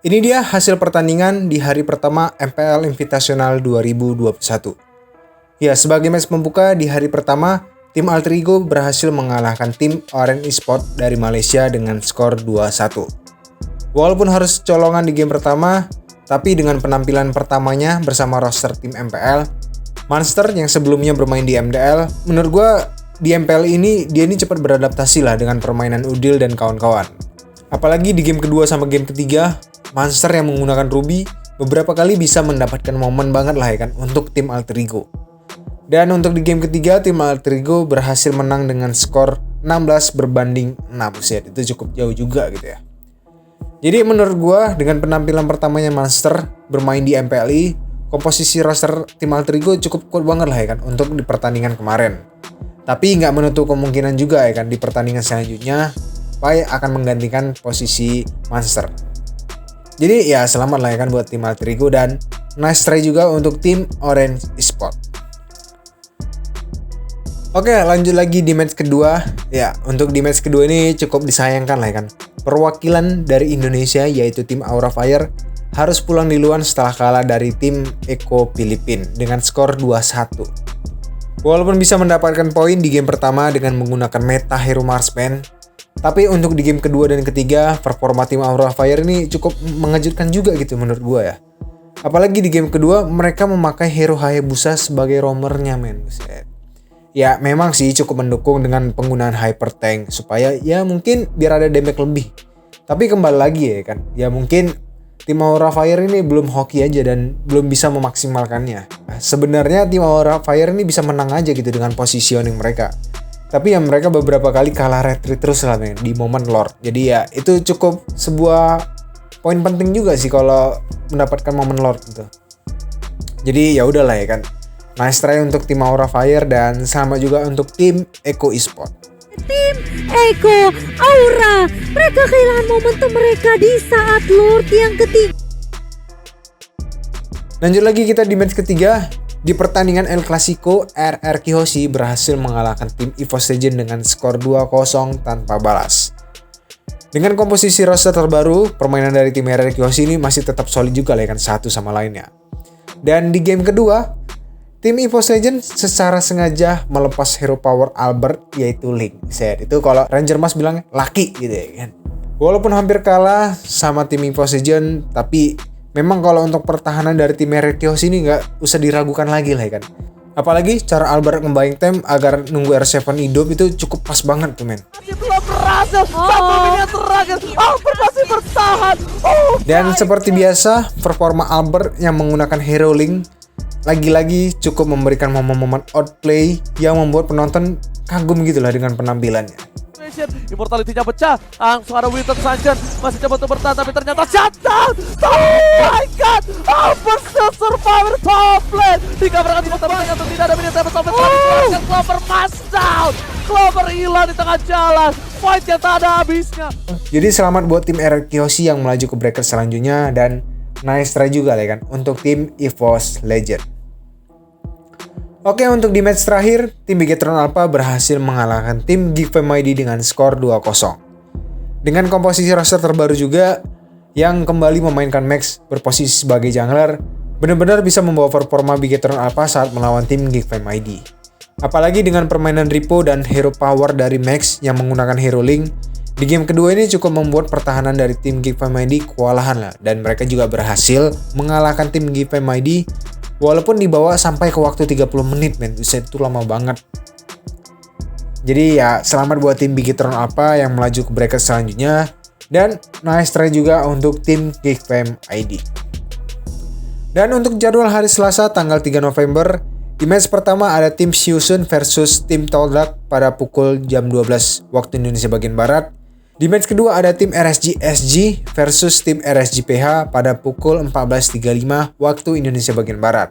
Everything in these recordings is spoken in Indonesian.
Ini dia hasil pertandingan di hari pertama MPL Invitational 2021. Ya, sebagai match pembuka di hari pertama, tim Alter Ego berhasil mengalahkan tim Orange Esports dari Malaysia dengan skor 2-1. Walaupun harus colongan di game pertama, tapi dengan penampilan pertamanya bersama roster tim MPL, Monster yang sebelumnya bermain di MDL, menurut gue di MPL ini dia cepat beradaptasi lah dengan permainan Udil dan kawan-kawan. Apalagi di game kedua sama game ketiga, Monster yang menggunakan Ruby beberapa kali bisa mendapatkan momen banget lah ya kan untuk tim Alter Ego. Dan untuk di game ketiga, tim Alter Ego berhasil menang dengan skor 16 berbanding 6 set. Itu cukup jauh juga gitu ya. Jadi menurut gua dengan penampilan pertamanya Monster bermain di MPLI, komposisi roster tim Alter Ego cukup kuat banget lah ya kan untuk di pertandingan kemarin. Tapi nggak menutup kemungkinan juga ya kan di pertandingan selanjutnya Pai akan menggantikan posisi Monster. Jadi ya selamat lah ya kan buat tim Alter Ego dan nice try juga untuk tim Orange Esports. Oke, lanjut lagi di match kedua. Ya, untuk di match kedua ini cukup disayangkan lah ya kan. Perwakilan dari Indonesia yaitu tim Aura Fire harus pulang duluan setelah kalah dari tim Eko Filipina dengan skor 2-1. Walaupun bisa mendapatkan poin di game pertama dengan menggunakan meta Hero Marksman, tapi untuk di game kedua dan ketiga, performa tim Aura Fire ini cukup mengejutkan juga gitu menurut gue ya. Apalagi di game kedua, mereka memakai Hero Hayabusa sebagai roamernya men. Ya memang sih cukup mendukung dengan penggunaan Hyper Tank supaya ya mungkin biar ada damage lebih. Tapi kembali lagi ya kan, ya mungkin tim Aura Fire ini belum hoki aja dan belum bisa memaksimalkannya. Sebenarnya tim Aura Fire ini bisa menang aja gitu dengan positioning mereka. Tapi ya mereka beberapa kali kalah retreat terus lah men, di momen Lord. Jadi ya itu cukup sebuah poin penting juga sih kalau mendapatkan momen Lord gitu. Jadi ya udahlah ya kan. Nice try untuk tim Aura Fire dan sama juga untuk tim Eko Esports. Tim Eko Aura, mereka kehilangan momentum mereka di saat Lord yang ketiga. Lanjut lagi kita di match ketiga. Di pertandingan El Clasico, RR Kiyoshi berhasil mengalahkan tim EVOS Legends dengan skor 2-0 tanpa balas. Dengan komposisi roster terbaru, permainan dari tim RR Kiyoshi ini masih tetap solid juga lah kan satu sama lainnya. Dan di game kedua, tim EVOS Legends secara sengaja melepas hero power Albert yaitu Link. Itu kalau Ranger Mas bilang laki gitu ya kan. Walaupun hampir kalah sama tim EVOS Legends, tapi memang kalau untuk pertahanan dari tim RR Kiyoshi ini nggak usah diragukan lagi lah ya kan. Apalagi cara Albert ngebayang tem agar nunggu R7 hidup itu cukup pas banget tuh men. Belum berhasil, satu menit terakhir, Albert masih bertahan. Dan seperti biasa, performa Albert yang menggunakan Hero Link lagi-lagi cukup memberikan momen-momen outplay yang membuat penonton kagum gitu lah dengan penampilannya. Immortality-nya pecah, langsung ada Winter Sunshine, masih coba untuk bertahan tapi ternyata shutdown. Oh my god, Albert still survivor top lane. Dikabarkan di pertama atau tidak ada minute top lane, tapi Clover pass down. Clover hilang di tengah jalan, fight yang tak ada habisnya. Jadi selamat buat tim RR Kiyoshi yang melaju ke bracket selanjutnya dan nice try juga lah kan untuk tim EVOS Legends. Oke, untuk di match terakhir, tim Bigetron Alpha berhasil mengalahkan tim Geek Fam ID dengan skor 2-0. Dengan komposisi roster terbaru juga, yang kembali memainkan Max berposisi sebagai jungler, benar-benar bisa membawa performa Bigetron Alpha saat melawan tim Geek Fam ID. Apalagi dengan permainan Repo dan hero power dari Max yang menggunakan Hero Link, di game kedua ini cukup membuat pertahanan dari tim Geek Fam ID kewalahan lah, dan mereka juga berhasil mengalahkan tim Geek Fam ID walaupun dibawa sampai ke waktu 30 menit men, itu lama banget. Jadi ya selamat buat tim Bigetron Alpha yang melaju ke bracket selanjutnya. Dan nice try juga untuk tim Geek Fam ID. Dan untuk jadwal hari Selasa tanggal 3 November, di match pertama ada tim Xiusun versus tim Toldak pada pukul jam 12 waktu Indonesia bagian Barat. Di match kedua ada tim RSG SG versus tim RSG PH pada pukul 14.35 waktu Indonesia bagian Barat.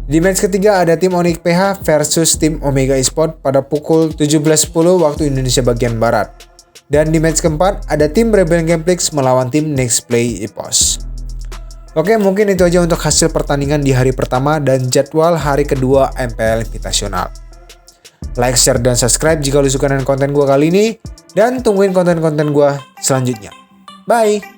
Di match ketiga ada tim Onyx PH versus tim Omega Esports pada pukul 17.10 waktu Indonesia bagian Barat. Dan di match keempat ada tim Rebel Gameplex melawan tim Next Play EPOS. Oke, mungkin itu aja untuk hasil pertandingan di hari pertama dan jadwal hari kedua MPL Invitational. Like, share, dan subscribe jika lu suka dengan konten gue kali ini. Dan tungguin konten-konten gue selanjutnya. Bye!